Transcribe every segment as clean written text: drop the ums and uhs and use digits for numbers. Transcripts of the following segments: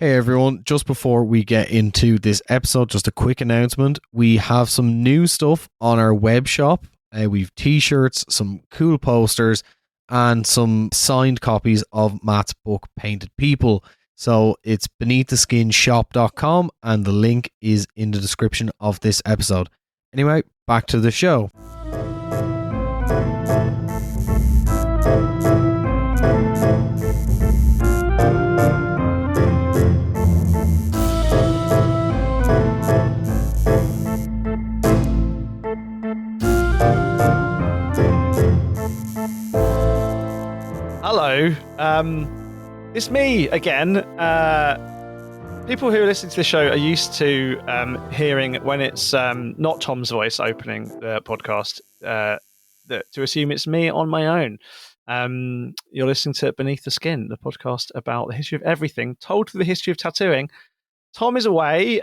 Hey everyone, just before we get into this episode, just a quick announcement. We have some new stuff on our web shop. We've t-shirts, some cool posters, and some signed copies of Matt's book, Painted People. So it's beneaththeskinshop.com and the link is in the description of this episode. Anyway, back to the show. Hello, it's me again. People who listen to the show are used to hearing when it's not Tom's voice opening the podcast, to assume it's me on my own. You're listening to Beneath the Skin, the podcast about the history of everything, told through the history of tattooing. Tom is away.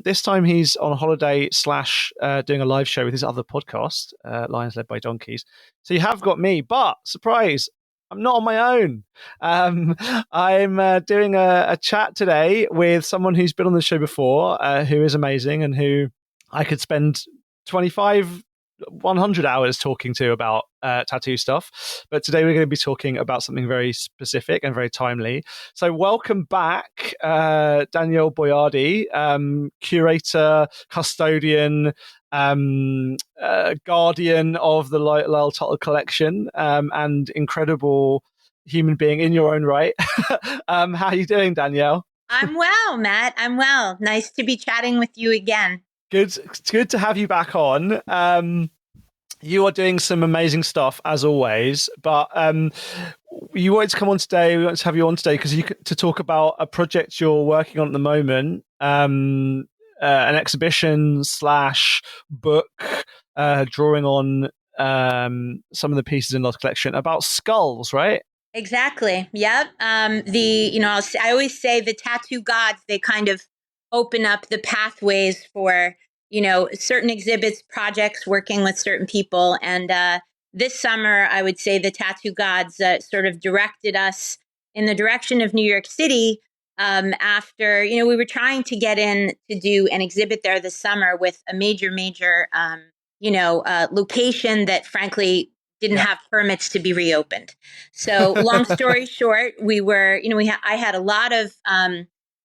This time he's on holiday / doing a live show with his other podcast, Lions Led by Donkeys. So you have got me, but surprise, I'm not on my own. I'm doing a chat today with someone who's been on the show before, who is amazing and who I could spend 100 hours talking to about tattoo stuff. But today we're going to be talking about something very specific and very timely. So welcome back, Danielle Bioardi, curator, custodian, guardian of the Lyle Tuttle collection, and incredible human being in your own right. How are you doing, Danielle? I'm well, Matt. I'm well. Nice to be chatting with you again. Good. It's good to have you back on. You are doing some amazing stuff as always, but you wanted to come on today. We want to have you on today because to talk about a project you're working on at the moment. An exhibition / book drawing on some of the pieces in the collection about skulls, right? Exactly. Yep. I always say the tattoo gods, they kind of open up the pathways for, certain exhibits, projects, working with certain people. And this summer, I would say the tattoo gods sort of directed us in the direction of New York City. After, we were trying to get in to do an exhibit there this summer with a major, location that frankly didn't have permits to be reopened. So long story short, I had a lot of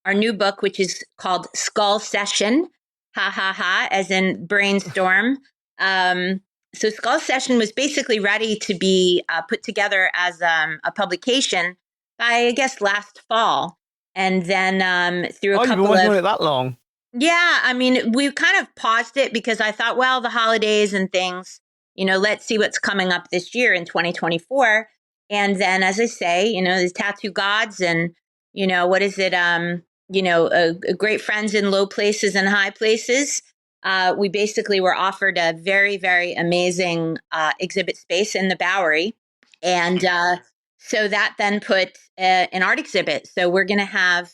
our new book, which is called Skull Session, as in brainstorm. So Skull Session was basically ready to be put together as a publication by, I guess, last fall. And then through a couple of... you've been working on it that long? Yeah, I mean, we kind of paused it because I thought, well, the holidays and things, let's see what's coming up this year in 2024. And then, as I say, the tattoo gods and, what is it? Great friends in low places and high places. We basically were offered a very, very amazing exhibit space in the Bowery. And so that then put an art exhibit. So we're going to have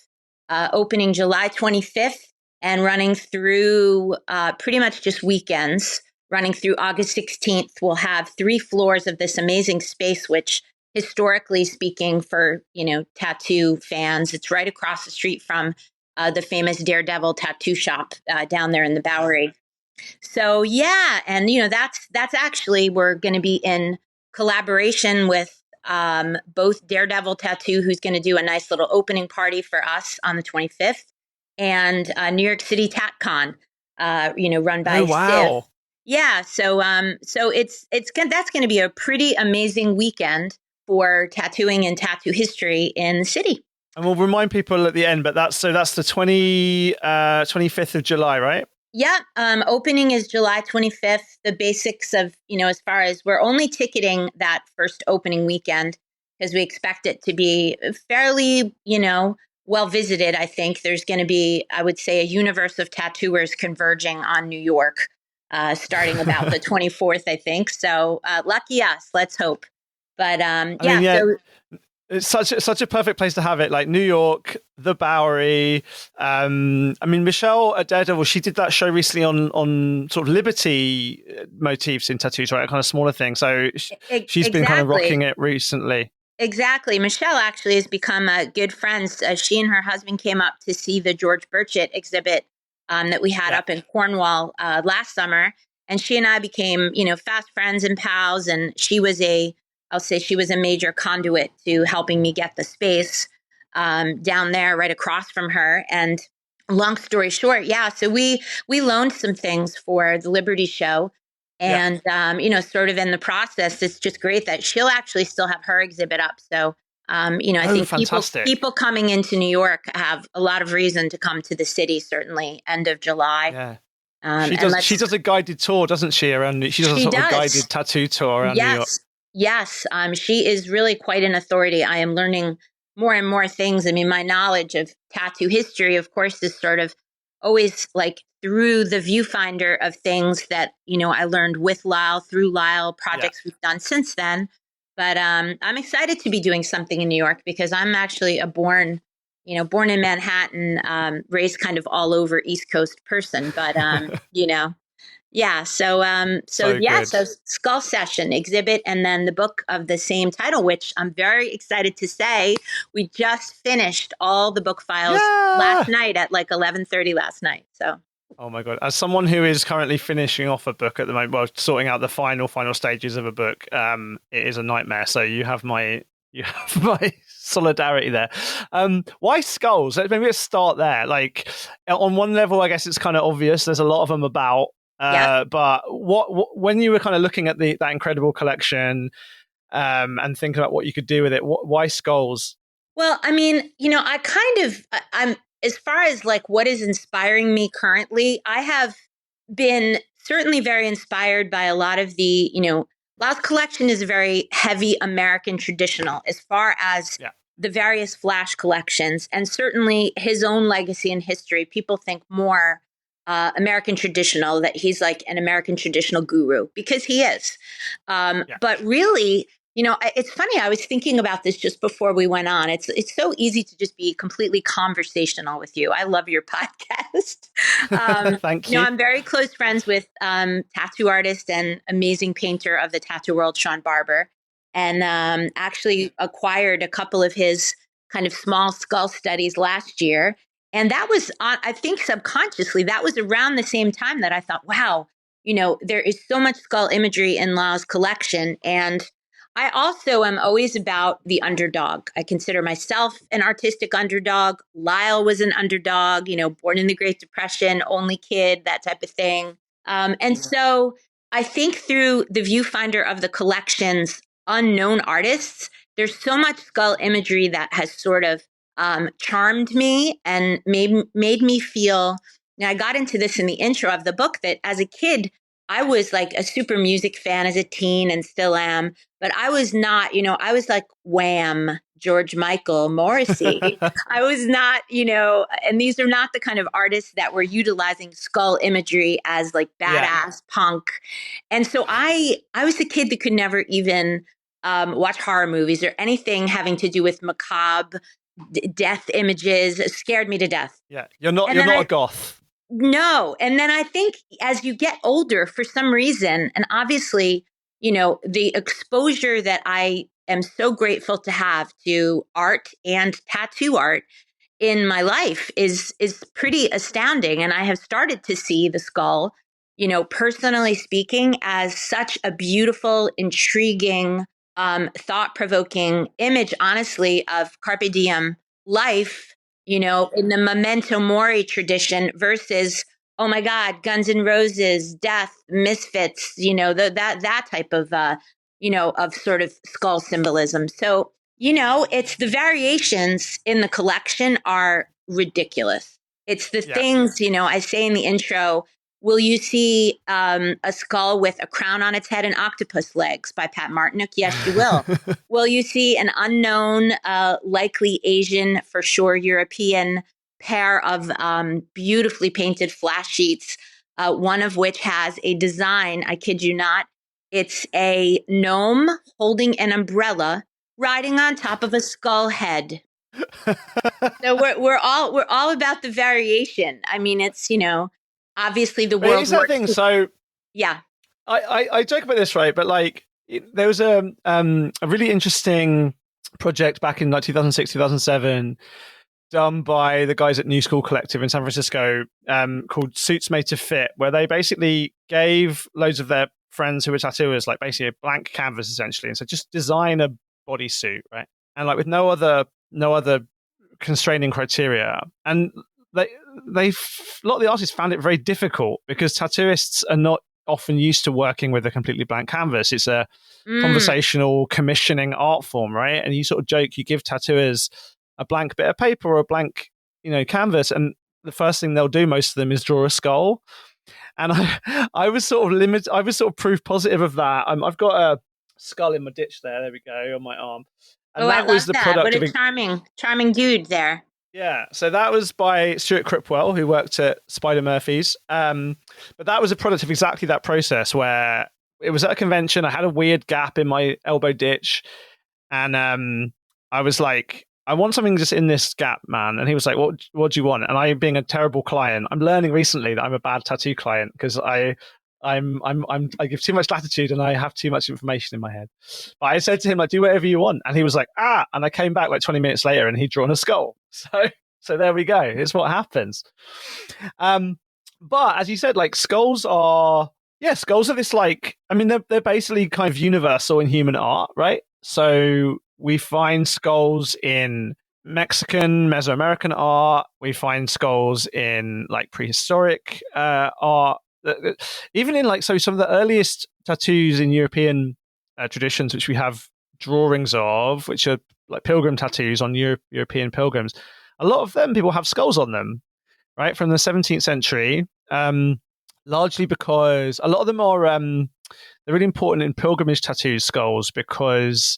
opening July 25th and running through pretty much just weekends, running through August 16th. We'll have 3 floors of this amazing space, which historically speaking for, tattoo fans, it's right across the street from the famous Daredevil tattoo shop down there in the Bowery. So, yeah. And, that's actually, we're going to be in collaboration with both Daredevil Tattoo, who's going to do a nice little opening party for us on the 25th, and New York City TatCon, run by wow. Civ. Yeah, so that's going to be a pretty amazing weekend for tattooing and tattoo history in the city. And we'll remind people at the end, but that's the 25th of July, right? Yeah, opening is July 25th. The basics of, as far as we're only ticketing that first opening weekend because we expect it to be fairly, well visited. I think there's going to be, I would say, a universe of tattooers converging on New York starting about the 24th, I think. So lucky us, let's hope. But it's such a perfect place to have it, like New York, the Bowery. Michelle at Daredevil, she did that show recently on sort of liberty motifs in tattoos, right? Kind of smaller thing. So she's been kind of rocking it recently. Exactly. Michelle actually has become good friends. She and her husband came up to see the George Burchett exhibit that we had Yeah. up in Cornwall last summer. And she and I became, fast friends and pals. And I'll say she was a major conduit to helping me get the space down there right across from her. And long story short, yeah, so we loaned some things for the Liberty Show. And, sort of in the process, it's just great that she'll actually still have her exhibit up. So, I think fantastic. people coming into New York have a lot of reason to come to the city, certainly end of July. Yeah. She does a guided tour, doesn't she? She does a sort of guided tattoo tour around New York. Yes. She is really quite an authority. I am learning more and more things. I mean, my knowledge of tattoo history, of course, is sort of always like through the viewfinder of things that, I learned with Lyle, through Lyle, projects we've done since then. But I'm excited to be doing something in New York because I'm actually born in Manhattan, raised kind of all over East Coast person. But, yeah. So Skull Session exhibit, and then the book of the same title, which I'm very excited to say we just finished all the book files last night at like 11:30 last night. So. Oh my God. As someone who is currently finishing off a book at the moment, well, sorting out the final stages of a book, it is a nightmare. So you have my solidarity there. Why skulls? Maybe let's start there. Like on one level, I guess it's kind of obvious. There's a lot of them about. But what when you were kind of looking at that incredible collection and thinking about what you could do with it, why skulls? Well, I mean, I'm as far as like what is inspiring me currently, I have been certainly very inspired by a lot of the, Lyle's collection is very heavy American traditional as far as the various Flash collections, and certainly his own legacy and history. People think more American traditional, that he's like an American traditional guru, because he is. But really, it's funny. I was thinking about this just before we went on. It's so easy to just be completely conversational with you. I love your podcast. Thank you. I'm very close friends with tattoo artist and amazing painter of the tattoo world, Sean Barber, and actually acquired a couple of his kind of small skull studies last year. And that was, I think subconsciously, that was around the same time that I thought, wow, there is so much skull imagery in Lyle's collection. And I also am always about the underdog. I consider myself an artistic underdog. Lyle was an underdog, born in the Great Depression, only kid, that type of thing. So I think through the viewfinder of the collection's unknown artists, there's so much skull imagery that has sort of charmed me and made me feel. Now, I got into this in the intro of the book that as a kid, I was like a super music fan as a teen and still am, but I was not, I was like Wham, George Michael, Morrissey. I was not, and these are not the kind of artists that were utilizing skull imagery as like badass punk. And so I was a kid that could never even watch horror movies or anything having to do with macabre death images. It scared me to death. Yeah, you're not a goth. No. And then I think as you get older, for some reason, and obviously, the exposure that I am so grateful to have to art and tattoo art in my life is pretty astounding. And I have started to see the skull, personally speaking, as such a beautiful, intriguing, thought-provoking image, honestly, of Carpe Diem life, in the Memento Mori tradition versus, oh my God, Guns N' Roses, Death, Misfits, that type of, of sort of skull symbolism. So, it's the variations in the collection are ridiculous. It's the things, I say in the intro, will you see a skull with a crown on its head and octopus legs by Pat Martinook? Yes, you will. Will you see an unknown, likely Asian, for sure European pair of beautifully painted flash sheets, one of which has a design, I kid you not, it's a gnome holding an umbrella riding on top of a skull head. So we're all about the variation. I mean, it's, obviously the world. It's that thing. So yeah, I joke about this, right? But like, there was a really interesting project back in like 2006, 2007, done by the guys at New School Collective in San Francisco, called Suits Made to Fit, where they basically gave loads of their friends who were tattooers like basically a blank canvas essentially, and so just design a bodysuit, right? And like with no other constraining criteria. And they a lot of the artists found it very difficult because tattooists are not often used to working with a completely blank canvas. It's a conversational commissioning art form, right? And you sort of joke, you give tattooers a blank bit of paper or a blank, canvas, and the first thing they'll do, most of them, is draw a skull. And I was sort of proof positive of that. I've got a skull in my ditch there. There we go, on my arm. And I love that. What a charming dude there. Yeah, so that was by Stuart Cripwell, who worked at Spider Murphy's. But that was a product of exactly that process, where it was at a convention. I had a weird gap in my elbow ditch, and I was like, I want something just in this gap, man. And he was like, what do you want? And I, being a terrible client, I'm learning recently that I'm a bad tattoo client because I give too much latitude and I have too much information in my head. But I said to him, like, do whatever you want. And he was like, and I came back like 20 minutes later and he'd drawn a skull. So there we go. It's what happens. But as you said, like skulls are this like, I mean, they're basically kind of universal in human art, right? So we find skulls in Mexican, Mesoamerican art. We find skulls in like prehistoric art. Even in like, so some of the earliest tattoos in European traditions, which we have drawings of, which are like pilgrim tattoos on European pilgrims, a lot of them, people have skulls on them, right? From the 17th century, largely because a lot of them are, they're really important in pilgrimage tattoos, skulls, because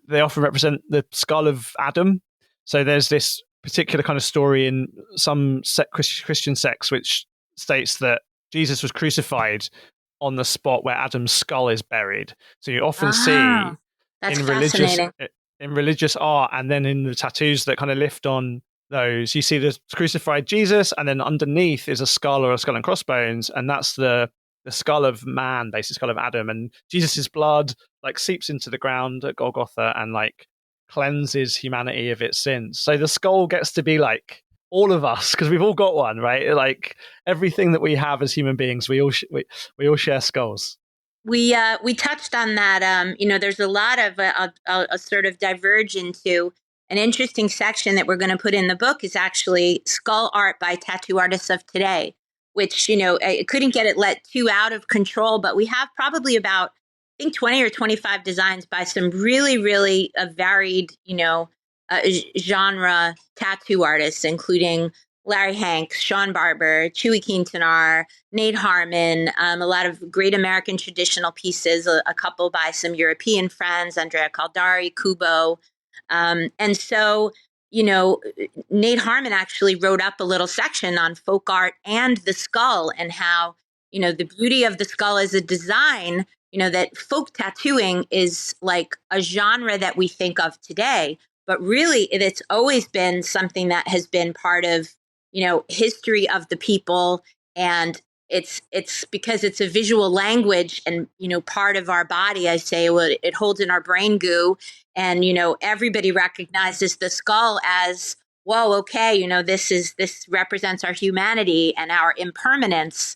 they often represent the skull of Adam. So there's this particular kind of story in some Christian sects which states that Jesus was crucified on the spot where Adam's skull is buried. So you often see in religious art, and then in the tattoos that kind of lift on those, you see the crucified Jesus, and then underneath is a skull or a skull and crossbones, and that's the skull of man, basically skull of Adam, and Jesus's blood like seeps into the ground at Golgotha and like cleanses humanity of its sins. So the skull gets to be like all of us, because we've all got one, right? Like everything that we have as human beings, we all share skulls. We touched on that. There's a lot of a sort of diverge into an interesting section that we're going to put in the book is actually skull art by tattoo artists of today, which, I couldn't get it let too out of control, but we have probably about, I think, 20 or 25 designs by some really, really varied, genre tattoo artists, including Larry Hanks, Sean Barber, Chewy Quintanar, Nate Harmon, a lot of great American traditional pieces, a couple by some European friends, Andrea Caldari, Kubo. And so, Nate Harmon actually wrote up a little section on folk art and the skull, and how, the beauty of the skull as a design, that folk tattooing is like a genre that we think of today, but really it's always been something that has been part of, history of the people. And it's because it's a visual language and, part of our body. I say, well, it holds in our brain goo, and, everybody recognizes the skull as, whoa, okay, this represents our humanity and our impermanence.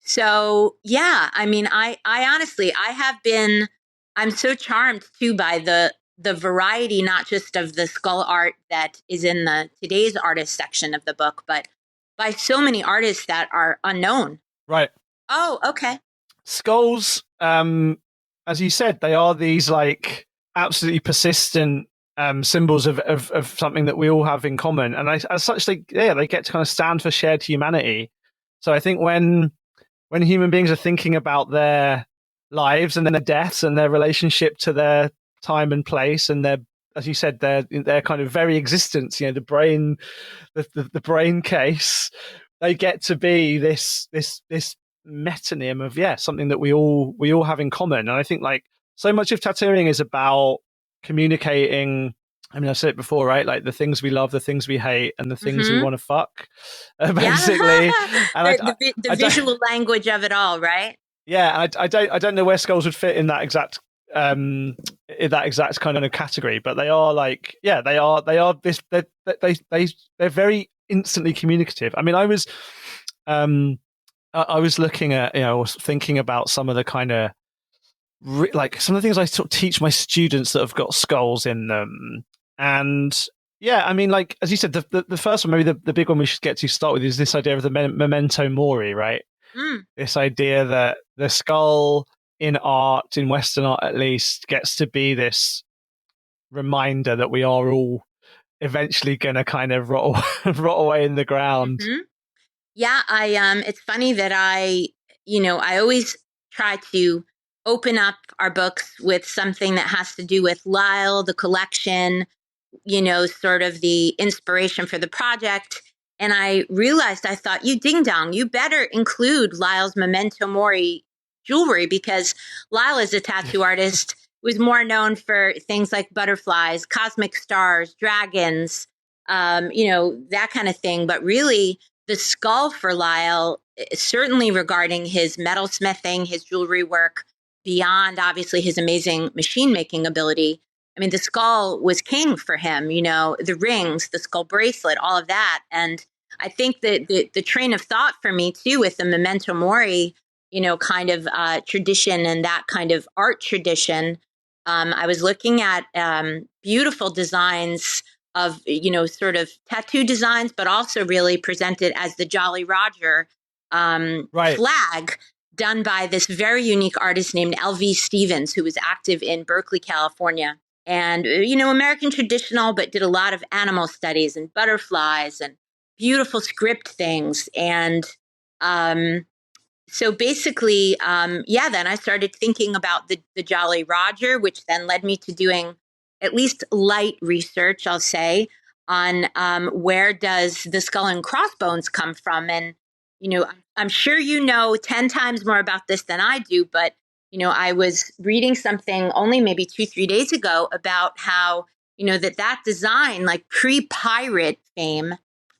So yeah, I mean, I honestly, I'm so charmed too by the variety, not just of the skull art that is in the today's artist section of the book, but by so many artists that are unknown. Right. Oh, okay. Skulls, as you said, they are these like absolutely persistent symbols of something that we all have in common. And as such, they get to kind of stand for shared humanity. So I think when human beings are thinking about their lives and then their deaths and their relationship to their time and place and their, as you said, their kind of very existence, the brain, the brain case, they get to be this metonym of something that we all have in common. And I think like so much of tattooing is about communicating. I mean, I've said it before, right? Like the things we love, the things we hate, and the things we want to fuck, basically. Yeah. And the visual language of it all, right? Yeah, I don't know where skulls would fit in that exact in that exact kind of category, but they are like, yeah, they are this, they're very instantly communicative. I mean, I was looking at, I was thinking about some of the kind of like some of the things I sort of teach my students that have got skulls in them. And yeah, I mean, like, as you said, the first one, maybe the big one we should get to start with is this idea of the memento mori, right? Mm. This idea that the skull in art, in Western art at least, gets to be this reminder that we are all eventually going to kind of rot away in the ground. Mm-hmm. Yeah, it's funny that I always try to open up our books with something that has to do with Lyle, the collection, sort of the inspiration for the project. And I realized, I thought, you ding dong, you better include Lyle's memento mori jewelry, because Lyle is a tattoo artist who is more known for things like butterflies, cosmic stars, dragons, that kind of thing. But really, the skull for Lyle, certainly regarding his metalsmithing, his jewelry work, beyond obviously his amazing machine making ability. I mean, the skull was king for him, the rings, the skull bracelet, all of that. And I think that the train of thought for me too, with the memento mori, kind of tradition and that kind of art tradition, I was looking at beautiful designs of, sort of tattoo designs, but also really presented as the Jolly Roger Right. flag, done by this very unique artist named L.V. Stevens, who was active in Berkeley, California. And, American traditional, but did a lot of animal studies and butterflies and beautiful script things. And so basically, then I started thinking about the Jolly Roger, which then led me to doing at least light research, I'll say, on where does the skull and crossbones come from. And, I'm sure 10 times more about this than I do, but, I was reading something only maybe 2-3 days ago about how, that design, like pre-pirate fame,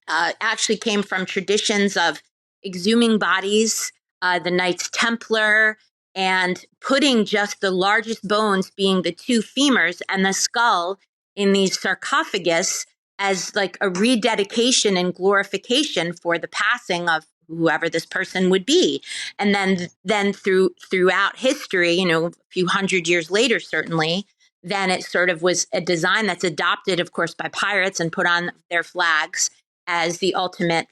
actually came from traditions of exhuming bodies, the Knights Templar, and putting just the largest bones being the two femurs and the skull in these sarcophagus as like a rededication and glorification for the passing of whoever this person would be. And then throughout history, a few hundred years later, certainly, then it sort of was a design that's adopted, of course, by pirates and put on their flags as the ultimate,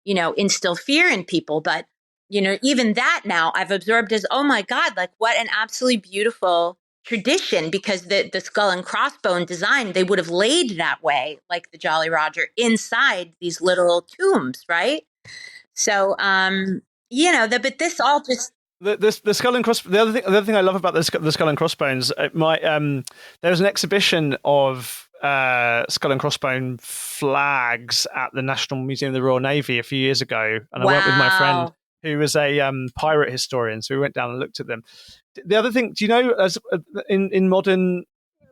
instill fear in people. But, even that now I've absorbed as, oh my God, like what an absolutely beautiful tradition, because the skull and crossbone design, they would have laid that way, like the Jolly Roger, inside these little tombs, right? So, but this all just the skull and cross. The other thing I love about the skull and crossbones, there was an exhibition of skull and crossbone flags at the National Museum of the Royal Navy a few years ago, and I went with my friend who was a pirate historian. So we went down and looked at them. The other thing, do you know, as in modern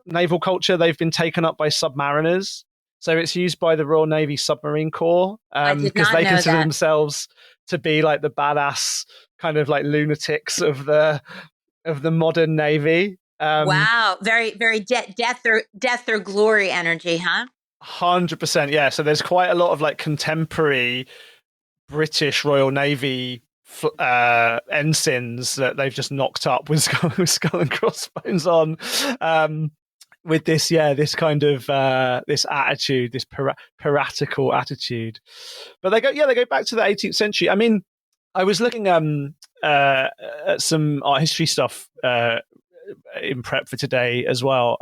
naval culture, they've been taken up by submariners. So it's used by the Royal Navy Submarine Corps because they consider themselves to be like the badass kind of like lunatics of the modern Navy. Wow, very, very death or glory energy, huh? 100%, yeah. So there's quite a lot of like contemporary British Royal Navy ensigns that they've just knocked up with skull and crossbones on. With this, this kind of this attitude, this piratical attitude. But they go back to the 18th century. I mean, I was looking at some art history stuff in prep for today as well.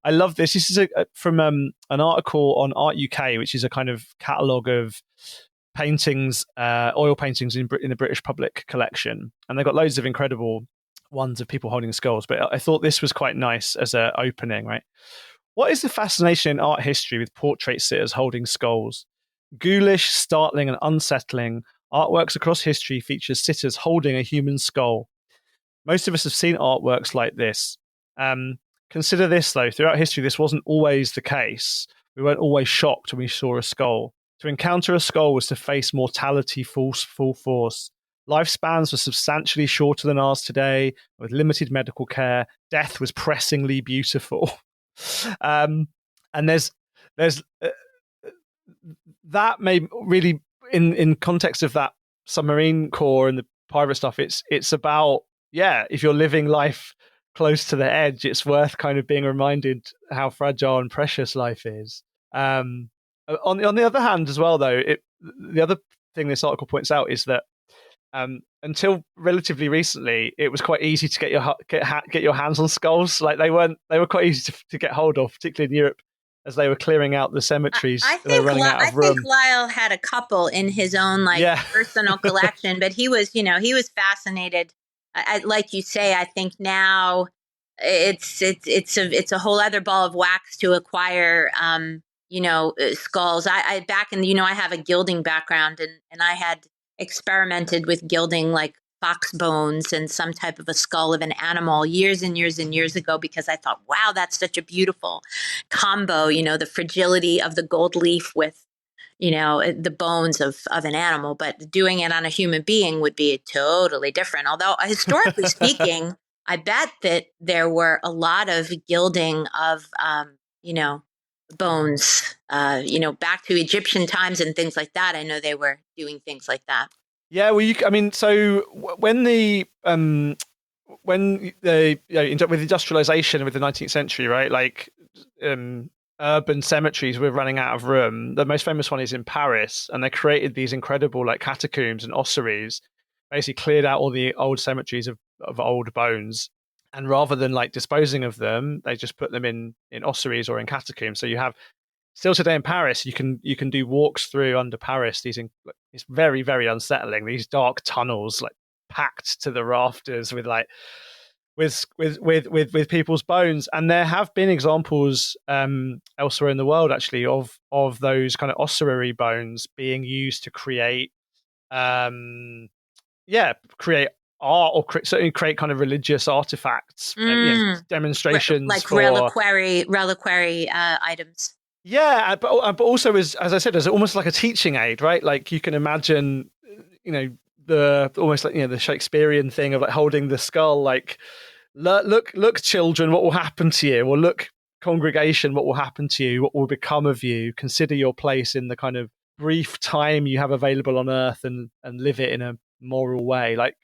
I love this. This is from an article on Art UK, which is a kind of catalogue of paintings, oil paintings in the British Public Collection, and they've got loads of incredible ones of people holding skulls, but I thought this was quite nice as an opening, right? What is the fascination in art history with portrait sitters holding skulls? Ghoulish, startling, and unsettling, artworks across history feature sitters holding a human skull. Most of us have seen artworks like this. Consider this, though. Throughout history, this wasn't always the case. We weren't always shocked when we saw a skull. To encounter a skull was to face mortality full force. Lifespans were substantially shorter than ours today, with limited medical care, death was pressingly beautiful. And there's that may really in context of that submarine core and the pirate stuff. It's about, if you're living life close to the edge, it's worth kind of being reminded how fragile and precious life is. On the other hand, as well, though, the other thing this article points out is that until relatively recently, it was quite easy to get your hands on skulls. Like they were quite easy to get hold of, particularly in Europe, as they were clearing out the cemeteries. I they were running out of room. I think Lyle had a couple in his own personal collection, but he was fascinated. Like you say, I think now it's a whole other ball of wax to acquire. Skulls. I back in, I have a gilding background, and I had experimented with gilding like fox bones and some type of a skull of an animal years and years and years ago, because I thought, wow, that's such a beautiful combo, the fragility of the gold leaf with, the bones of an animal. But doing it on a human being would be totally different. Although historically speaking, I bet that there were a lot of gilding of, bones, back to Egyptian times and things like that. I know they were doing things like that. Yeah, well, so when with industrialization with the 19th century, right, like urban cemeteries were running out of room. The most famous one is in Paris, and they created these incredible like catacombs and ossuaries, basically cleared out all the old cemeteries of old bones. And rather than like disposing of them, they just put them in ossuaries or in catacombs. So you have still today in Paris, you can do walks through under Paris. It's very, very unsettling. These dark tunnels, like packed to the rafters with people's bones. And there have been examples elsewhere in the world actually of those kind of ossuary bones being used to create art, or certainly create kind of religious artifacts, demonstrations, like reliquary items. Yeah, but also as I said, as almost like a teaching aid, right? Like you can imagine, the almost like the Shakespearean thing of like holding the skull, like look, children, what will happen to you? Or look, congregation, what will happen to you? What will become of you? Consider your place in the kind of brief time you have available on Earth, and live it in a moral way. Like,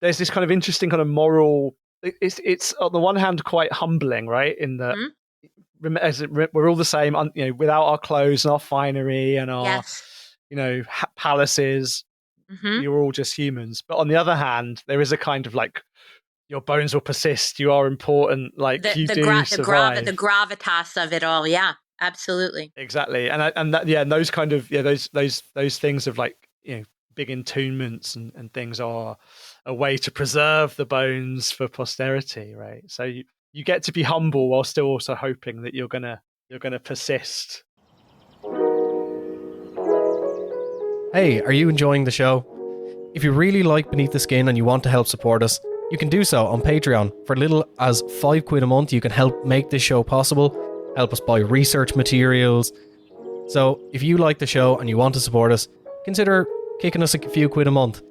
there's this kind of interesting kind of moral. It's on the one hand quite humbling, right? In that. We're all the same, without our clothes and our finery and our, palaces. Mm-hmm. You're all just humans. But on the other hand, there is a kind of like, your bones will persist. You are important. Like survive. The gravitas of it all. Yeah, absolutely. Exactly. And those kind of those things of like big entombments and things are a way to preserve the bones for posterity, right? So you get to be humble while still also hoping that you're gonna persist. Hey, are you enjoying the show? If you really like Beneath the Skin and you want to help support us, you can do so on Patreon. For little as £5 a month, you can help make this show possible, help us buy research materials. So if you like the show and you want to support us, consider kicking us a few quid a month.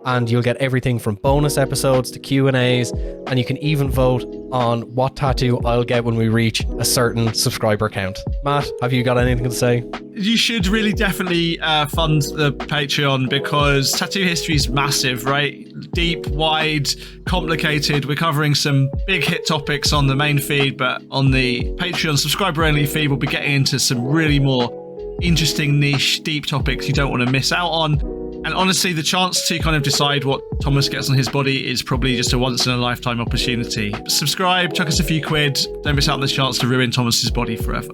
And you'll get everything from bonus episodes to Q&As, and you can even vote on what tattoo I'll get when we reach a certain subscriber count. Matt, have you got anything to say? You should really definitely fund the Patreon, because tattoo history is massive, right? Deep, wide, complicated. We're covering some big hit topics on the main feed, but on the Patreon subscriber-only feed, we'll be getting into some really more interesting, niche, deep topics you don't want to miss out on. And honestly, the chance to kind of decide what Thomas gets on his body is probably just a once-in-a-lifetime opportunity. Subscribe, chuck us a few quid. Don't miss out on the chance to ruin Thomas's body forever.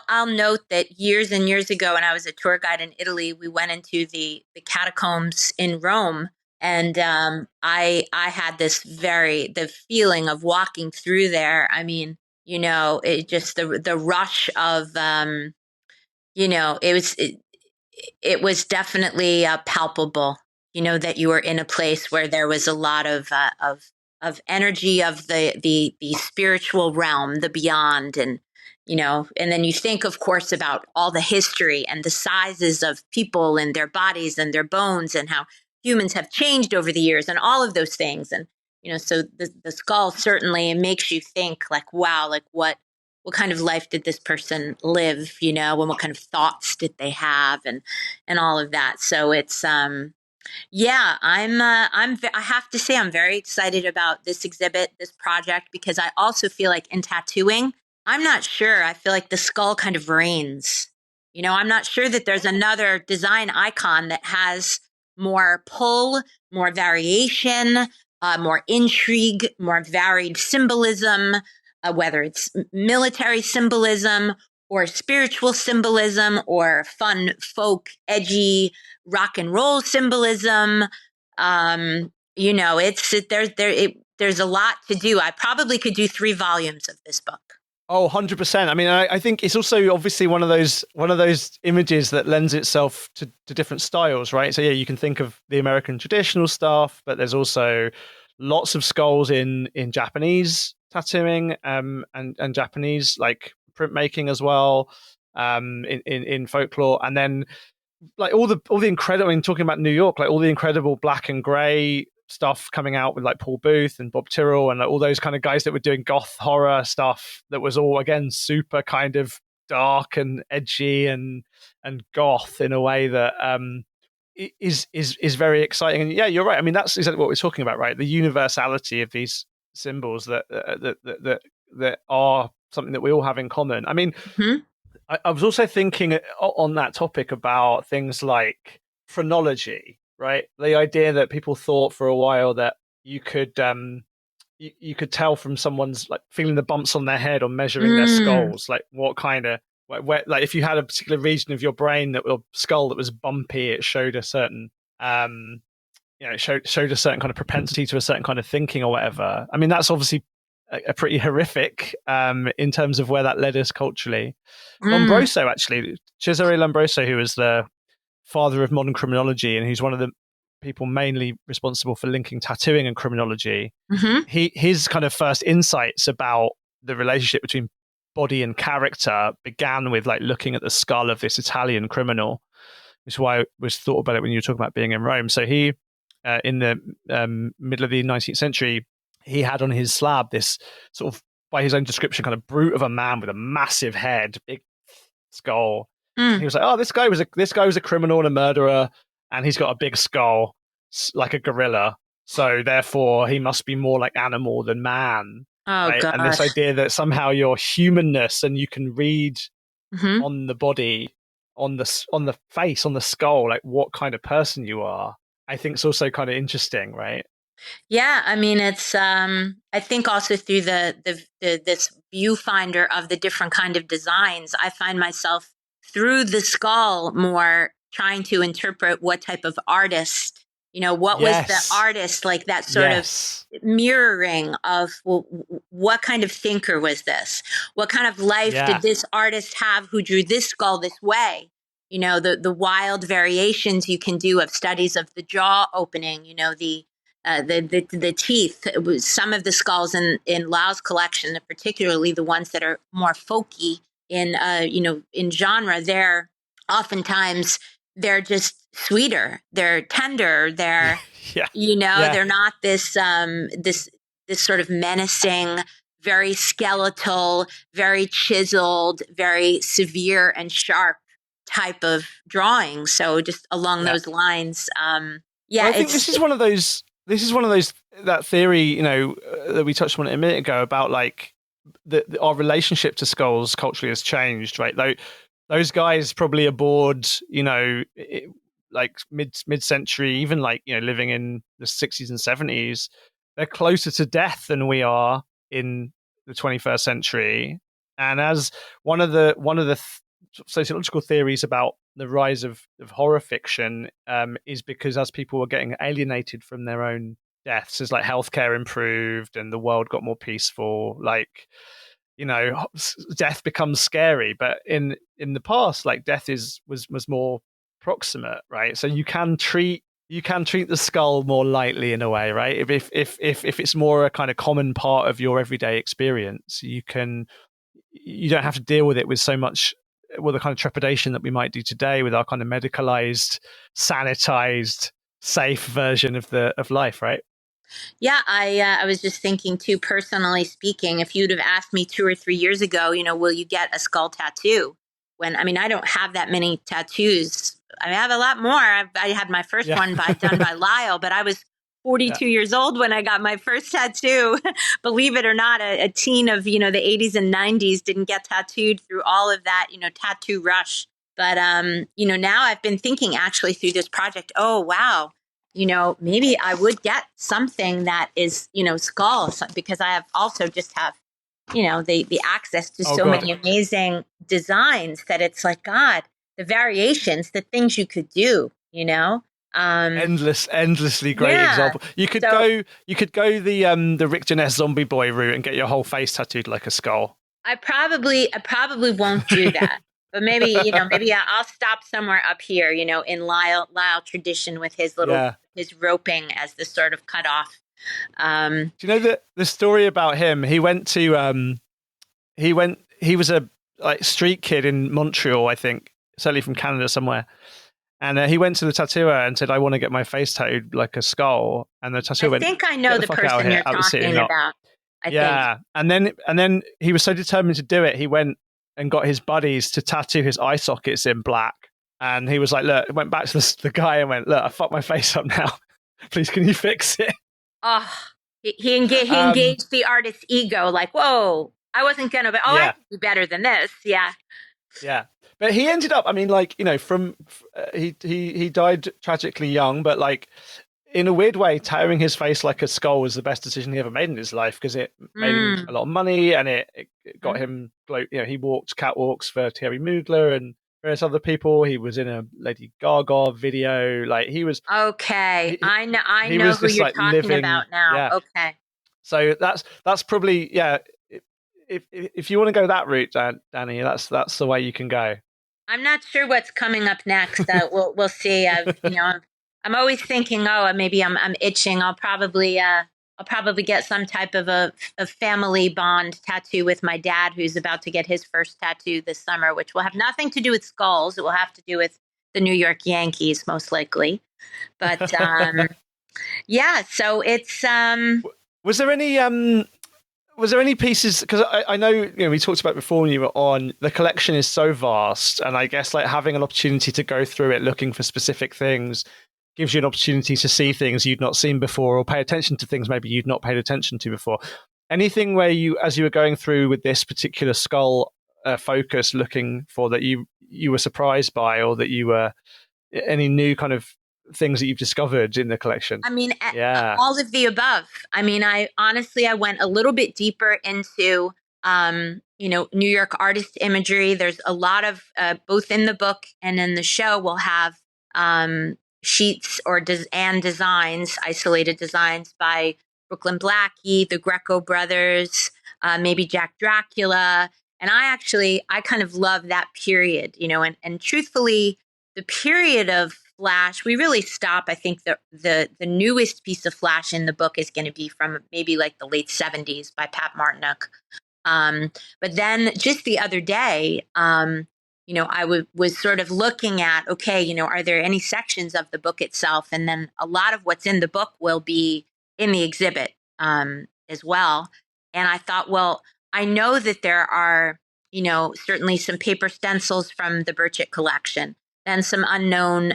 I'll note that years and years ago, when I was a tour guide in Italy, we went into the catacombs in Rome. And I had the feeling of walking through there. I mean, it just the rush of... it was definitely palpable, that you were in a place where there was a lot of energy of the spiritual realm, the beyond. And, and then you think, of course, about all the history and the sizes of people and their bodies and their bones, and how humans have changed over the years and all of those things. And, so the skull certainly makes you think like, wow, like what kind of life did this person live, and what kind of thoughts did they have and all of that. So it's, yeah, I have to say, I'm very excited about this exhibit, this project, because I also feel like in tattooing, I'm not sure. I feel like the skull kind of reigns. I'm not sure that there's another design icon that has more pull, more variation, more intrigue, more varied symbolism, whether it's military symbolism or spiritual symbolism or fun, folk, edgy rock and roll symbolism. There's a lot to do. I probably could do 3 volumes of this book. Oh, 100%. I mean, I think it's also obviously one of those images that lends itself to different styles, right? So yeah, you can think of the American traditional stuff, but there's also lots of skulls in Japanese tattooing, and Japanese like printmaking as well, in folklore, and then like all the incredible. I mean, talking about New York, like all the incredible black and gray stuff coming out with like Paul Booth and Bob Tyrrell and like all those kind of guys that were doing goth horror stuff that was all again super kind of dark and edgy and goth in a way that is very exciting. And yeah, you're right. I mean, that's exactly what we're talking about, right? The universality of these symbols that are something that we all have in common. I mean, I was also thinking on that topic about things like phrenology, right? The idea that people thought for a while that you could you could tell from someone's like feeling the bumps on their head or measuring their skulls, like what kind of like if you had a particular region of your brain that or skull that was bumpy, it showed a certain showed a certain kind of propensity to a certain kind of thinking or whatever. I mean, that's obviously a pretty horrific in terms of where that led us culturally. Lombroso, actually, Cesare Lombroso, who was the father of modern criminology and who's one of the people mainly responsible for linking tattooing and criminology. His kind of first insights about the relationship between body and character began with like looking at the skull of this Italian criminal, which is why I was thought about it when you were talking about being in Rome. So he, in the middle of the 19th century, he had on his slab this sort of, by his own description, kind of brute of a man with a massive head, big skull. He was like, "Oh, this guy was a criminal and a murderer, and he's got a big skull, like a gorilla. So therefore, he must be more like animal than man." Oh, right? gosh. And this idea that somehow your humanness and you can read on the body, on the face, on the skull, like what kind of person you are. I think it's also kind of interesting, right? Yeah, I mean, it's. I think also through this viewfinder of the different kind of designs, I find myself through the skull more trying to interpret what type of artist. What was the artist like? That sort of mirroring of what kind of thinker was this? What kind of life did this artist have who drew this skull this way? The wild variations you can do of studies of the jaw opening. The teeth. Some of the skulls in Lyle's collection, particularly the ones that are more folky in genre, they're oftentimes they're just sweeter. They're tender. They're they're not this sort of menacing, very skeletal, very chiseled, very severe and sharp type of drawing. So just along those lines, I think this is one of those. That theory, that we touched on a minute ago about like our relationship to skulls culturally has changed, right? Those guys probably aboard, like mid-century, even like living in the 60s and 70s, they're closer to death than we are in the 21st century. And as one of the sociological theories about the rise of horror fiction is because as people were getting alienated from their own deaths, as like healthcare improved and the world got more peaceful, like death becomes scary. But in the past, like death was more proximate, right? So you can treat the skull more lightly in a way, right? If it's more a kind of common part of your everyday experience, you don't have to deal with it with so much, well, the kind of trepidation that we might do today with our kind of medicalized, sanitized safe version of life, right? Yeah, I was just thinking too, personally speaking, if you'd have asked me 2 or 3 years ago, will you get a skull tattoo? I don't have that many tattoos. I have a lot more. I had my first Yeah. one done by Lyle, but I was 42 years old when I got my first tattoo. Believe it or not, a teen of, the 80s and 90s didn't get tattooed through all of that, tattoo rush. But, now I've been thinking actually through this project, oh, wow, maybe I would get something that is, skull, because I just have, the access to so many amazing designs that it's like, God, the variations, the things you could do, Endlessly great example. You could go the Rick Janess zombie boy route and get your whole face tattooed like a skull. I probably won't do that. But maybe, maybe I'll stop somewhere up here, in Lyle tradition with his little his roping as the sort of cutoff. Do you know the story about him? He went to he was a street kid in Montreal, I think, certainly from Canada somewhere. And he went to the tattooer and said, "I want to get my face tattooed like a skull." And the tattooer went, I think I know the person you're talking about. I think. And then he was so determined to do it, he went and got his buddies to tattoo his eye sockets in black. And he was like, "Look," went back to the guy and went, "Look, I fucked my face up now. Please, can you fix it?" Oh, he engaged the artist's ego. Like, whoa, I wasn't gonna, but I can do better than this. Yeah. Yeah. But he ended up, he died tragically young, but in a weird way, tattooing his face like a skull was the best decision he ever made in his life, because it made him a lot of money, and it got him, he walked catwalks for Thierry Mugler and various other people. He was in a Lady Gaga video. He was okay. I know who you're talking about now. Yeah. Okay. So that's probably If you want to go that route, Danny, that's the way you can go. I'm not sure what's coming up next. We'll see. I'm always thinking, maybe I'm itching. I'll probably get some type of a family bond tattoo with my dad, who's about to get his first tattoo this summer, which will have nothing to do with skulls. It will have to do with the New York Yankees, most likely. But yeah, so it's. Was there any pieces, because I know, we talked about before when you were on, the collection is so vast, and I guess having an opportunity to go through it looking for specific things gives you an opportunity to see things you'd not seen before, or pay attention to things maybe you'd not paid attention to before. Anything where you, as you were going through with this particular skull focus, looking for that you were surprised by, or that you were any new kind of things that you've discovered in the collection? All of the above. I honestly went a little bit deeper into, New York artist imagery. There's a lot of, both in the book and in the show, we'll have sheets and designs, isolated designs by Brooklyn Blackie, the Greco brothers, maybe Jack Dracula. And I kind of love that period, and truthfully, the period of Flash, we really stop. I think the newest piece of Flash in the book is going to be from maybe the late 70s by Pat Martinook. But then just the other day, I was sort of looking at, okay, are there any sections of the book itself? And then a lot of what's in the book will be in the exhibit as well. And I thought, well, I know that there are, certainly some paper stencils from the Burchett collection, and some unknown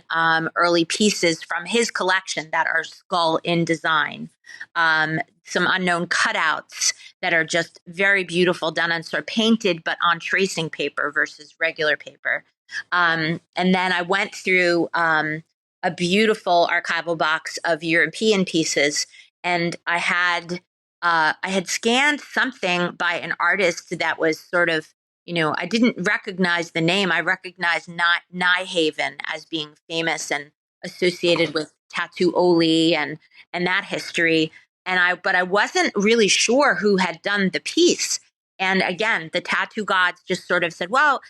early pieces from his collection that are skull in design. Some unknown cutouts that are just very beautiful, done on sort of painted, but on tracing paper versus regular paper. And then I went through a beautiful archival box of European pieces, and I had scanned something by an artist that was sort of, I didn't recognize the name. I recognized Nijhaven as being famous and associated with Tattoo Oli and that history. But I wasn't really sure who had done the piece. And again, the tattoo gods just sort of said, well,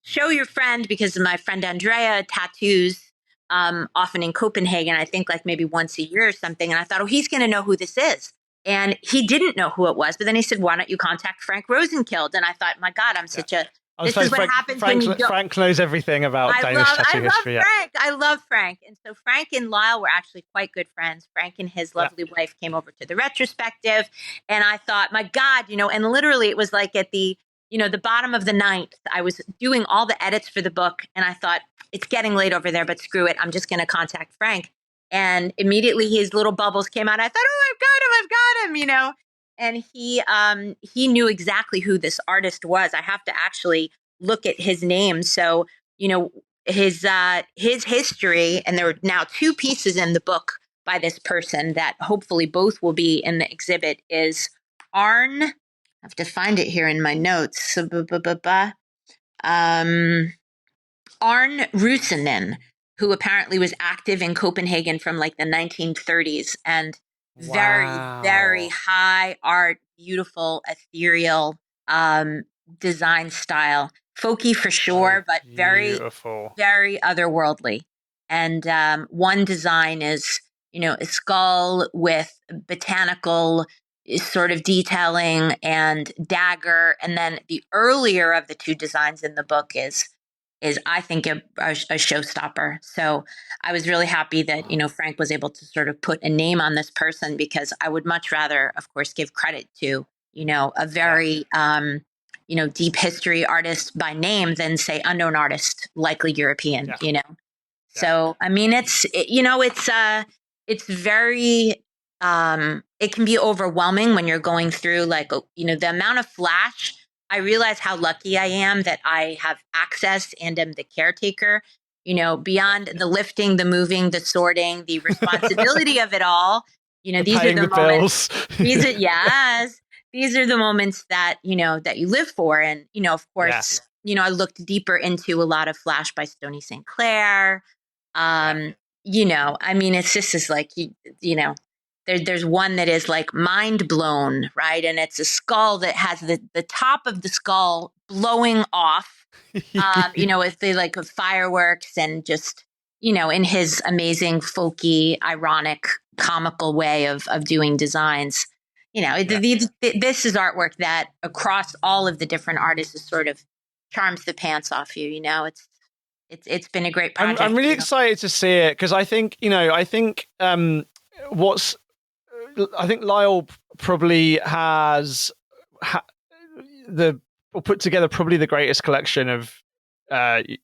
show your friend, because my friend Andrea tattoos often in Copenhagen, I think maybe once a year or something. And I thought, he's going to know who this is. And he didn't know who it was. But then he said, why don't you contact Frank Rosenkild? And I thought, my God, I'm such a I was This is saying what happens when you don't. Frank knows everything about Danish tattoo history. Frank. I love Frank. And so Frank and Lyle were actually quite good friends. Frank and his lovely wife came over to the retrospective. And I thought, my God, and literally it was like at the bottom of the ninth, I was doing all the edits for the book. And I thought, it's getting late over there, but screw it. I'm just going to contact Frank. And immediately his little bubbles came out. I thought, oh, I've got him. And he knew exactly who this artist was. I have to actually look at his name. So, his history, and there are now 2 pieces in the book by this person that hopefully both will be in the exhibit, is Arn. I have to find it here in my notes. Arn Rusanen, who apparently was active in Copenhagen from like the 1930s, and very, very high art, beautiful, ethereal design style. Folky for sure, but very, very otherworldly. And one design is, a skull with botanical sort of detailing and dagger. And then the earlier of the 2 designs in the book is I think a showstopper. So I was really happy that, Frank was able to sort of put a name on this person, because I would much rather, of course, give credit to, a very, deep history artist by name than say unknown artist, likely European, So, I mean, it's very, it can be overwhelming when you're going through the amount of flash. I realize how lucky I am that I have access and am the caretaker, beyond the lifting, the moving, the sorting, the responsibility of it all. These are the moments. These are the moments that, that you live for. And, of course, I looked deeper into a lot of flash by Stoney St. Clair. I mean, it's just as like, there's one that is like mind blown, right? And it's a skull that has the top of the skull blowing off, with the like fireworks and just, in his amazing folky, ironic, comical way of doing designs. This is artwork that across all of the different artists is sort of charms the pants off you. It's been a great project. I'm really excited to see it, because I think I think Lyle probably has put together probably the greatest collection of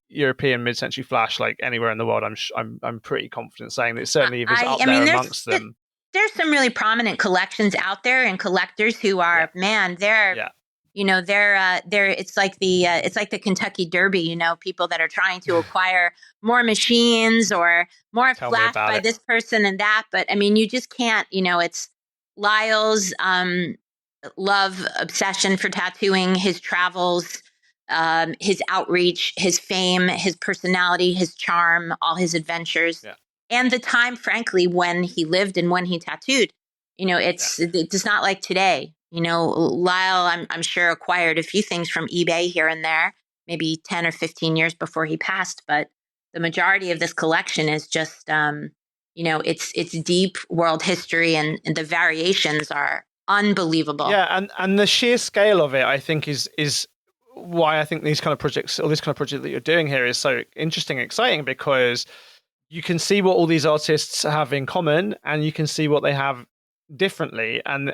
European mid-century flash like anywhere in the world. I'm pretty confident saying that certainly if it's up there amongst them. There's some really prominent collections out there, and collectors who are they're it's like the Kentucky Derby, people that are trying to acquire more machines or more flash by this person and that. But I mean, you just can't, it's Lyle's love, obsession for tattooing, his travels, his outreach, his fame, his personality, his charm, all his adventures, and the time, frankly, when he lived and when he tattooed. It's not like today. Lyle, I'm sure, acquired a few things from eBay here and there, maybe 10 or 15 years before he passed. But the majority of this collection is just, it's deep world history, and the variations are unbelievable. Yeah, and the sheer scale of it, I think, is why I think these kind of projects, or this kind of project that you're doing here, is so interesting and exciting, because you can see what all these artists have in common, and you can see what they have differently, and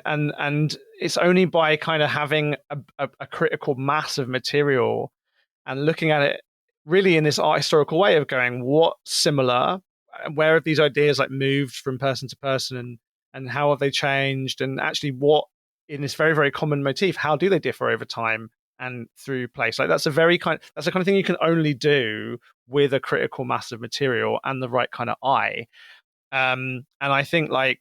it's only by kind of having a critical mass of material and looking at it really in this art historical way of going, what's similar, where have these ideas like moved from person to person, and how have they changed, and actually what in this very, very common motif, how do they differ over time and through place. Like that's the kind of thing you can only do with a critical mass of material and the right kind of eye. And I think I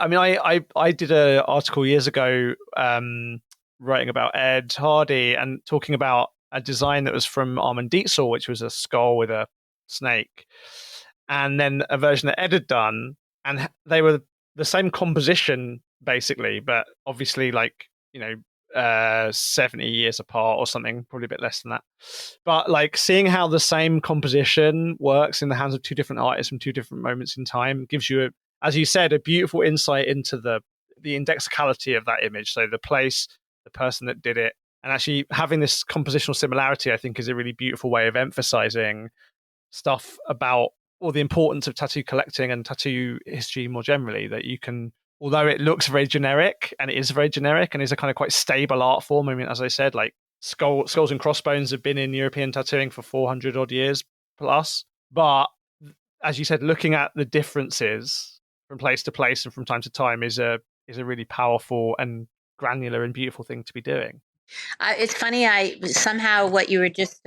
mean, I did an article years ago writing about Ed Hardy and talking about a design that was from Armand Dietzel, which was a skull with a snake, and then a version that Ed had done, and they were the same composition basically, but obviously 70 years apart or something, probably a bit less than that. But seeing how the same composition works in the hands of 2 different artists from 2 different moments in time gives you, as you said, a beautiful insight into the indexicality of that image. So the place, the person that did it, And actually having this compositional similarity, I think, is a really beautiful way of emphasizing stuff about or the importance of tattoo collecting and tattoo history more generally, that you can, although it looks very generic, and it is very generic and is a kind of quite stable art form. I mean, as I said, like skulls and crossbones have been in European tattooing for 400 odd years plus. But as you said, looking at the differences from place to place and from time to time is a really powerful and granular and beautiful thing to be doing. It's funny. I somehow what you were just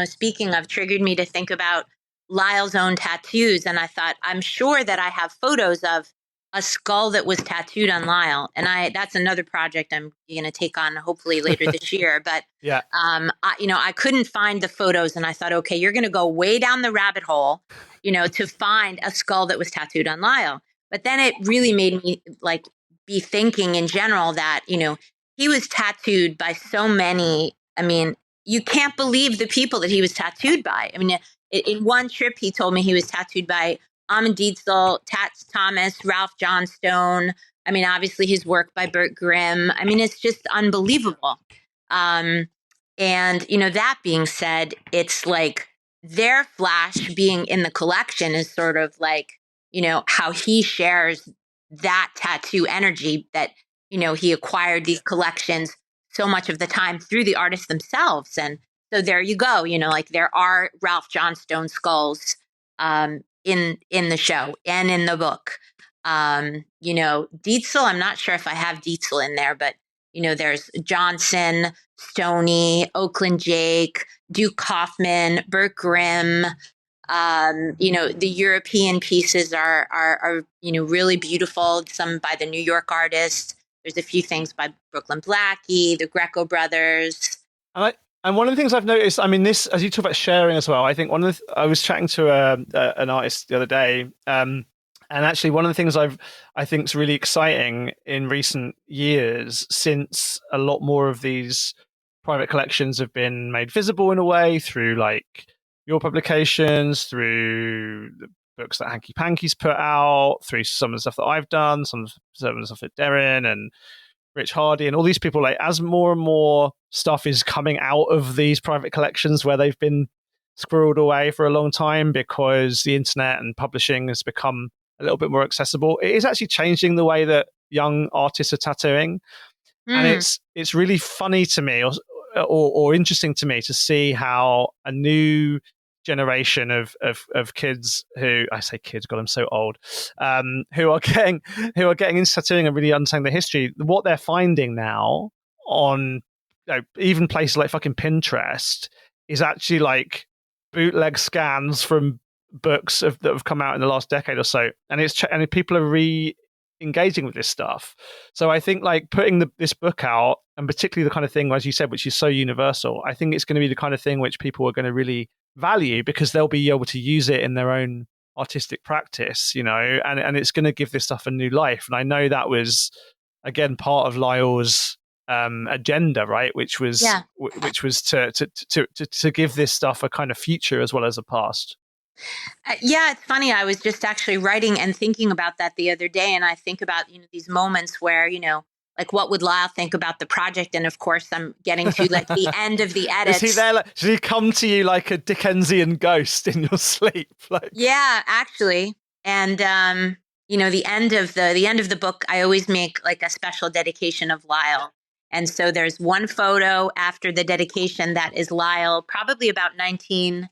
speaking of triggered me to think about Lyle's own tattoos, and I thought I'm sure that I have photos of a skull that was tattooed on Lyle, and that's another project I'm going to take on hopefully later this year. But yeah, I couldn't find the photos, and I thought, okay, you're going to go way down the rabbit hole, to find a skull that was tattooed on Lyle. But then it really made me like be thinking in general that he was tattooed by so many. I mean, you can't believe the people that he was tattooed by. I mean, in one trip, he told me he was tattooed by Amund Dietzel, Tats Thomas, Ralph Johnstone. I mean, obviously his work by Bert Grimm. I mean, it's just unbelievable. And, that being said, it's like their flash being in the collection is sort of like, how he shares that tattoo energy that, he acquired these collections so much of the time through the artists themselves. And so there you go, like there are Ralph Johnstone skulls in the show and in the book. Dietzel, I'm not sure if I have Dietzel in there, but there's Johnson, Stoney, Oakland Jake, Duke Kaufman, Bert Grimm. The European pieces are really beautiful. Some by the New York artists. There's a few things by Brooklyn Blackie, the Greco brothers. And one of the things I've noticed, I mean, this, as you talk about sharing as well, I think I was chatting to an artist the other day, and actually one of the things I think is really exciting in recent years, since a lot more of these private collections have been made visible in a way through like your publications, through the books that Hanky Panky's put out, through some of the stuff that I've done, some of the stuff that Darren and Rich Hardy and all these people, like as more and more stuff is coming out of these private collections where they've been squirreled away for a long time because the internet and publishing has become a little bit more accessible, it is actually changing the way that young artists are tattooing. And it's really funny to me or interesting to me to see how a new generation of kids who, I say kids, God, I'm so old, who are getting into tattooing and really understanding the history, what they're finding now on even places like fucking Pinterest is actually like bootleg scans from books that have come out in the last decade or so, and people are re-engaging with this stuff. So I think like putting this book out, and particularly the kind of thing, as you said, which is so universal, I think it's going to be the kind of thing which people are going to really value because they'll be able to use it in their own artistic practice, and it's going to give this stuff a new life. And I know that was again part of Lyle's agenda, right? Which was to give this stuff a kind of future as well as a past. It's funny. I was just actually writing and thinking about that the other day, and I think about these moments where like what would Lyle think about the project, and of course I'm getting to like the end of the edits. Is he there? Should he come to you like a Dickensian ghost in your sleep? Yeah, actually, and the end of the book, I always make like a special dedication of Lyle. And so there's one photo after the dedication that is Lyle, probably about 19,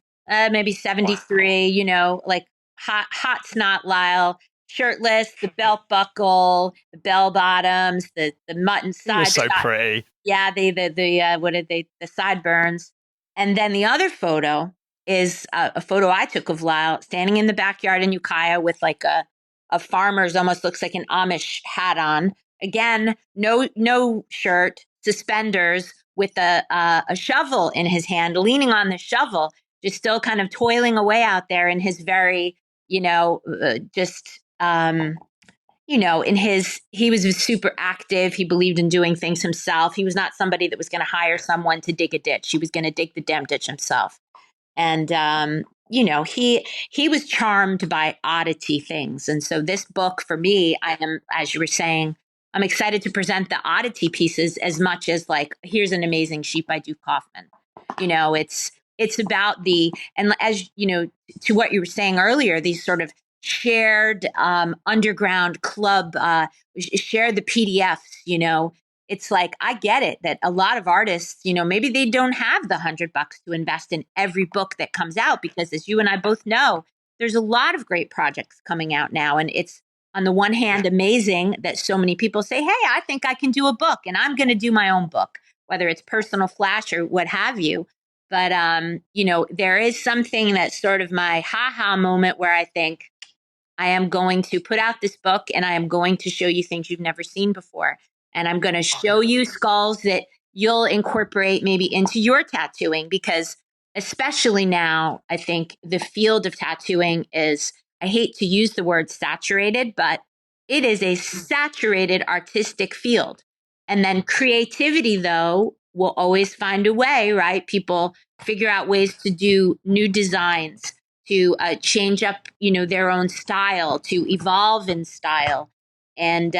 maybe 73, like hot snot Lyle, shirtless, the belt buckle, the bell bottoms, the mutton side. So pretty. Yeah, the sideburns. And then the other photo is a photo I took of Lyle standing in the backyard in Ukiah with like a farmer's, almost looks like an Amish hat on. Again, no shirt, suspenders, with a shovel in his hand, leaning on the shovel, just still kind of toiling away out there in his very, he was super active. He believed in doing things himself. He was not somebody that was going to hire someone to dig a ditch. He was going to dig the damn ditch himself. And, he was charmed by oddity things. And so this book for me, I am, as you were saying, I'm excited to present the oddity pieces as much as like, here's an amazing sheep by Duke Kaufman. It's about and as you know, to what you were saying earlier, these sort of shared underground club, share the PDFs. It's like, I get it that a lot of artists, maybe they don't have the $100 to invest in every book that comes out, because as you and I both know, there's a lot of great projects coming out now. And it's, on the one hand, amazing that so many people say, hey, I think I can do a book and I'm going to do my own book, whether it's personal flash or what have you. But, there is something that's sort of my ha-ha moment where I think I am going to put out this book and I am going to show you things you've never seen before. And I'm going to show you skulls that you'll incorporate maybe into your tattooing, because especially now, I think the field of tattooing is, I hate to use the word saturated, but it is a saturated artistic field. And then creativity, though, will always find a way, right? People figure out ways to do new designs, to change up, their own style, to evolve in style. And,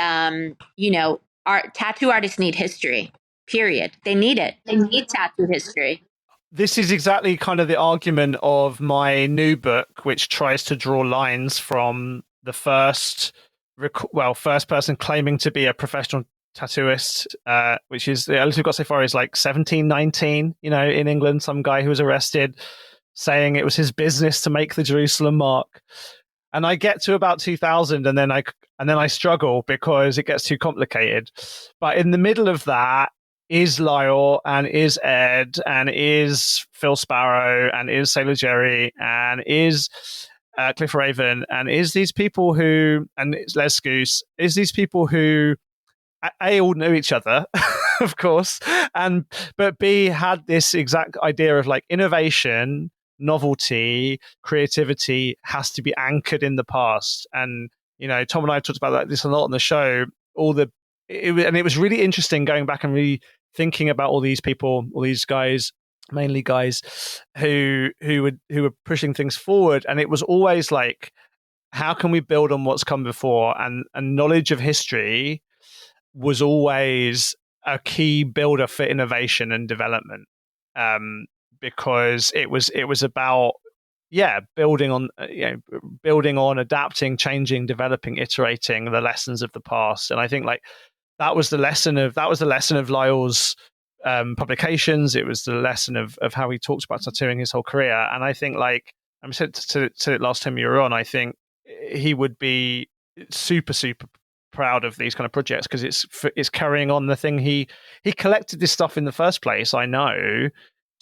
tattoo artists need history, period. They need it. They need tattoo history. This is exactly kind of the argument of my new book, which tries to draw lines from the first person claiming to be a professional tattooist, which is, at least we've got so far, is like 1719, in England, some guy who was arrested saying it was his business to make the Jerusalem mark. And I get to about 2000 and then I struggle because it gets too complicated. But in the middle of that is Lyle and is Ed and is Phil Sparrow and is Sailor Jerry and is Cliff Raven and is these people who, and it's Les Goose, is these people who A, all knew each other, of course, but B, had this exact idea of like innovation, novelty, creativity has to be anchored in the past. And, Tom and I talked about this a lot on the show, it was really interesting going back and really thinking about all these people, all these guys, mainly guys who were pushing things forward. And it was always like, how can we build on what's come before? And knowledge of history was always a key builder for innovation and development, because it was about building on adapting, changing, developing, iterating the lessons of the past. And I think like that was the lesson of Lyle's publications. It was the lesson of how he talks about tattooing his whole career. And I think, like I said to it last time you were on, I think he would be super, super proud of these kind of projects, because it's carrying on the thing he collected this stuff in the first place, I know,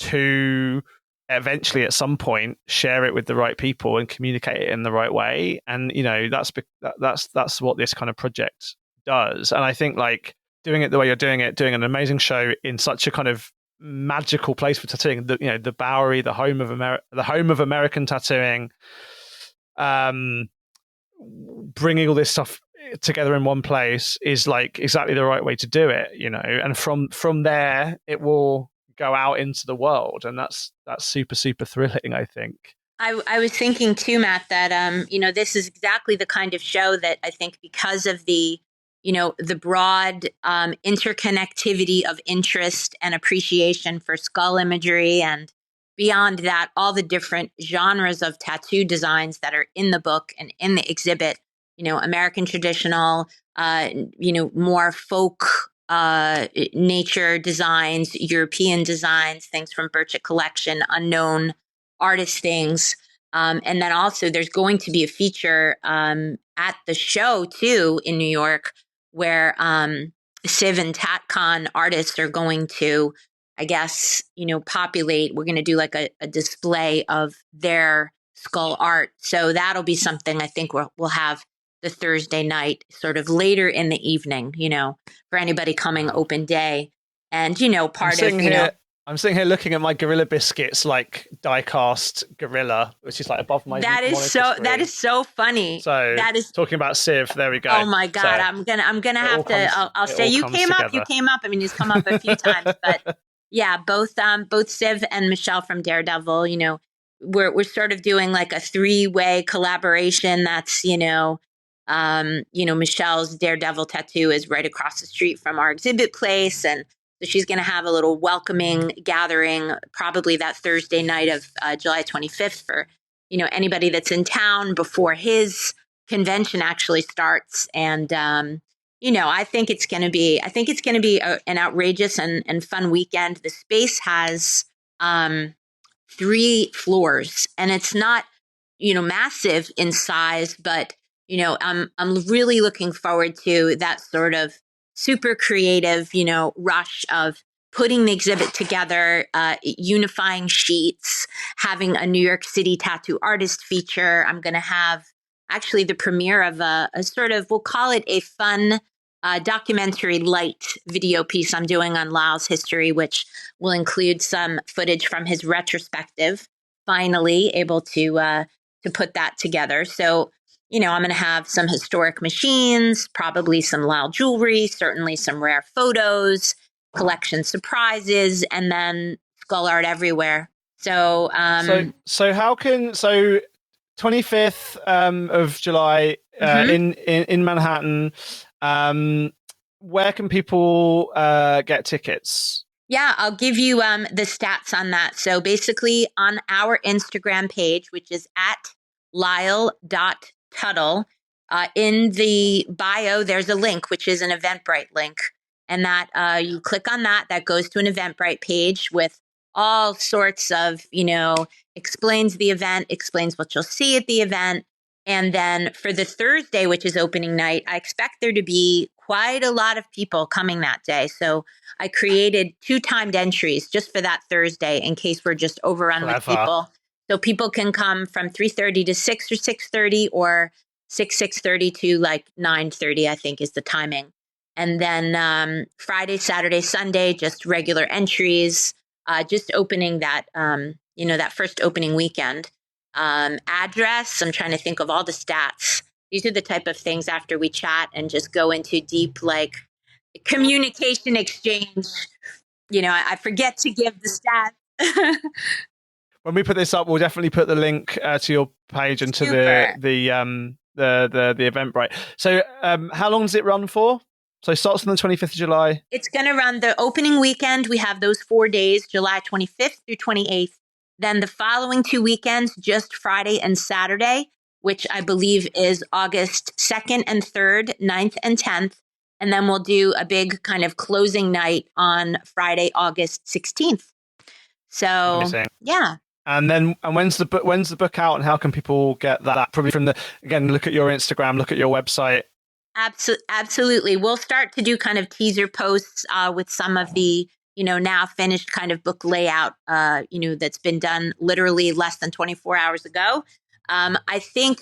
to eventually at some point share it with the right people and communicate it in the right way. And that's what this kind of project does. And I think like doing it the way you're doing it, doing an amazing show in such a kind of magical place for tattooing, the Bowery, the home of American tattooing, bringing all this stuff together in one place is like exactly the right way to do it, and from there it will go out into the world, and that's super, super thrilling, I think. I was thinking too, Matt, that this is exactly the kind of show that I think, because of the broad interconnectivity of interest and appreciation for skull imagery, and beyond that, all the different genres of tattoo designs that are in the book and in the exhibit, American traditional, more folk nature designs, European designs, things from Birchett Collection, unknown artist things. And then also there's going to be a feature at the show too in New York, where Civ and TatCon artists are going to, I guess, populate. We're going to do like a display of their skull art. So that'll be something I think we'll have the Thursday night, sort of later in the evening, for anybody coming open day. And, part of, I'm sitting here looking at my Gorilla Biscuits, like die-cast gorilla, which is like above my that is so funny. So that is talking about Civ. There we go. Oh my God. So I'm gonna have to, I'll say you came up. I mean, he's come up a few times, but yeah, both Civ and Michelle from Daredevil, we're sort of doing like a 3-way collaboration. That's, Michelle's Daredevil tattoo is right across the street from our exhibit place. And so she's going to have a little welcoming gathering, probably that Thursday night of July 25th for, anybody that's in town before his convention actually starts. And, I think it's going to be, an outrageous and fun weekend. The space has 3 floors, and it's not, massive in size, but, I'm really looking forward to that sort of super creative, rush of putting the exhibit together, unifying sheets, having a New York City tattoo artist feature. I'm going to have actually the premiere of a sort of, we'll call it a fun documentary light video piece I'm doing on Lyle's history, which will include some footage from his retrospective. Finally able to put that together. So, I'm going to have some historic machines, probably some Lyle jewelry, certainly some rare photos, collection surprises, and then skull art everywhere. So, so 25th of July in Manhattan. Where can people get tickets? Yeah, I'll give you the stats on that. So basically on our Instagram page, which is at Lyle.Tuttle, in the bio, there's a link, which is an Eventbrite link. And that you click on that goes to an Eventbrite page with all sorts of, explains the event, explains what you'll see at the event. And then for the Thursday, which is opening night, I expect there to be quite a lot of people coming that day. So I created 2 timed entries just for that Thursday in case we're just overrun with people. So people can come from 3:30 to 6 or 6:30 or 6:30 to like 9:30, I think is the timing. And then Friday, Saturday, Sunday, just regular entries, just opening that, that first opening weekend. Address, I'm trying to think of all the stats. These are the type of things after we chat and just go into deep, like, communication exchange. I forget to give the stats. When we put this up, we'll definitely put the link to your page and to the Eventbrite. So how long does it run for? So it starts on the 25th of July. It's going to run the opening weekend. We have those 4 days, July 25th through 28th. Then the following 2 weekends, just Friday and Saturday, which I believe is August 2nd and 3rd, 9th and 10th. And then we'll do a big kind of closing night on Friday, August 16th. So, amazing. Yeah. And when's the book out, and how can people get that? Probably from look at your Instagram, look at your website. Absolutely. We'll start to do kind of teaser posts with some of the, now finished kind of book layout, that's been done literally less than 24 hours ago. I think,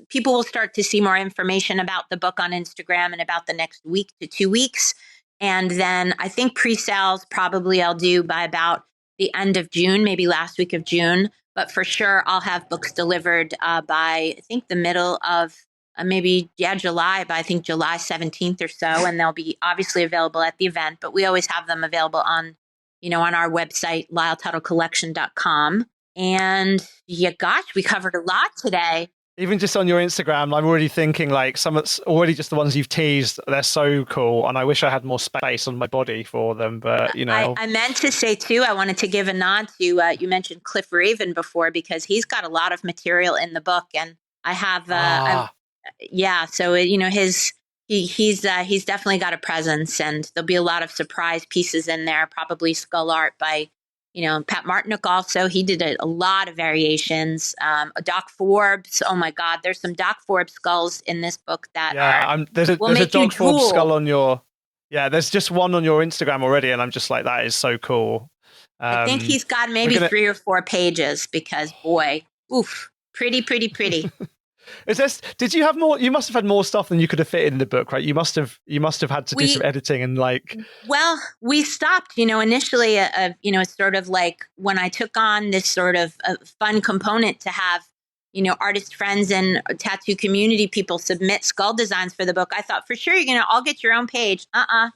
people will start to see more information about the book on Instagram in about the next week to 2 weeks. And then I think pre-sales probably I'll do by about the end of June, maybe last week of June. But for sure, I'll have books delivered by, I think, the middle of July, by I think July 17th or so. And they'll be obviously available at the event. But we always have them available on, on our website, lyletuttlecollection.com. And we covered a lot today. Even just on your Instagram, I'm already thinking like it's already just the ones you've teased. They're so cool. And I wish I had more space on my body for them. But, I meant to say, too, I wanted to give a nod to, you mentioned Cliff Raven before, because he's got a lot of material in the book. And I have, so, he's definitely got a presence, and there'll be a lot of surprise pieces in there, probably skull art by, Pat Martinick also. He did a lot of variations. Doc Forbes. Oh my God, there's some Doc Forbes skulls in this book that there's a Doc Forbes skull on your. Yeah, there's just one on your Instagram already, and I'm just like, that is so cool. I think he's got maybe 3 or 4 pages because, boy, pretty. Did you have more? You must have had more stuff than you could have fit in the book, right? You must have had to do some editing and like. Well, we stopped. Initially, sort of like when I took on this sort of fun component to have, artist friends and tattoo community people submit skull designs for the book. I thought for sure you're gonna all get your own page. I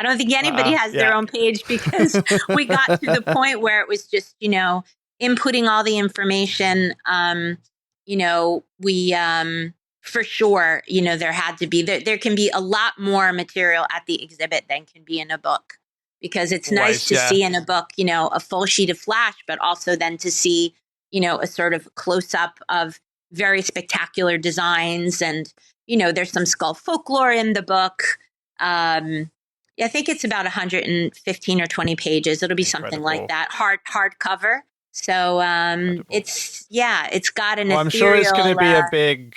don't think anybody has their own page, because we got to the point where it was just inputting all the information. We for sure, there had to be, there can be a lot more material at the exhibit than can be in a book, because it's nice to see in a book, a full sheet of flash, but also then to see, a sort of close up of very spectacular designs. And, there's some skull folklore in the book. I think it's about 115 or 20 pages. It'll be something like that. Hardcover. So it's got an ethereal. I'm sure it's going to be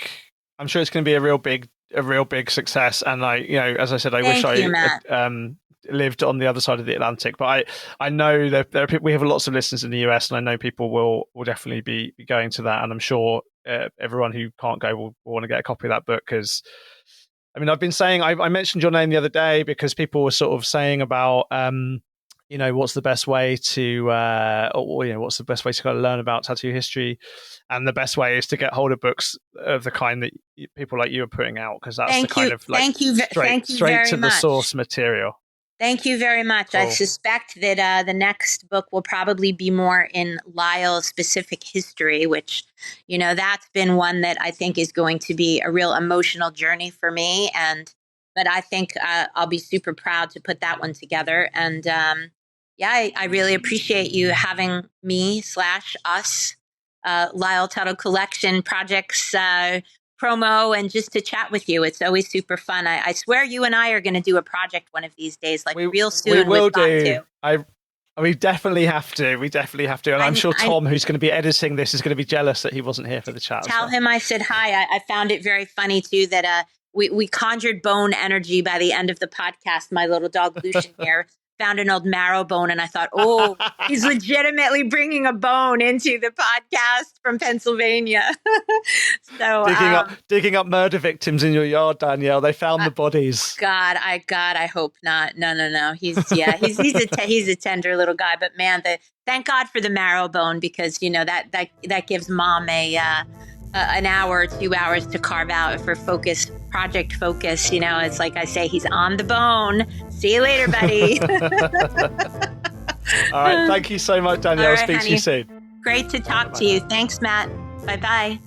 I'm sure it's going to be a real big success. And as I said, I wish I lived on the other side of the Atlantic. But I know that there are people, we have lots of listeners in the US, and I know people will definitely be going to that. And I'm sure everyone who can't go will want to get a copy of that book, because I've been saying, I mentioned your name the other day because people were sort of saying about, what's the best way to, what's the best way to kind of learn about tattoo history, and the best way is to get hold of books of the kind that people like you are putting out, because that's straight to the source material. Thank you very much. Cool. I suspect that the next book will probably be more in Lyle's specific history, which, that's been one that I think is going to be a real emotional journey for me. But I think I'll be super proud to put that one together. And I really appreciate you having me / us, Lyle Tuttle Collection Projects promo, and just to chat with you. It's always super fun. I swear you and I are going to do a project one of these days, real soon. We will do. We definitely have to. And I'm sure Tom, who's going to be editing this, is going to be jealous that he wasn't here for the chat. Tell him I said hi. I found it very funny too that we conjured bone energy by the end of the podcast. My little dog Lucian here found an old marrow bone, and I thought, he's legitimately bringing a bone into the podcast from Pennsylvania. So digging up murder victims in your yard, Danielle. They found the bodies. God, I hope not. No. He's a tender little guy, but man, thank God for the marrow bone, because that gives Mom an hour or 2 hours to carve out for project focus. It's like I say, he's on the bone. See you later, buddy. All right. Thank you so much, Danielle. Right, speak to you soon. Great to talk to you. Thanks, Matt. Bye-bye.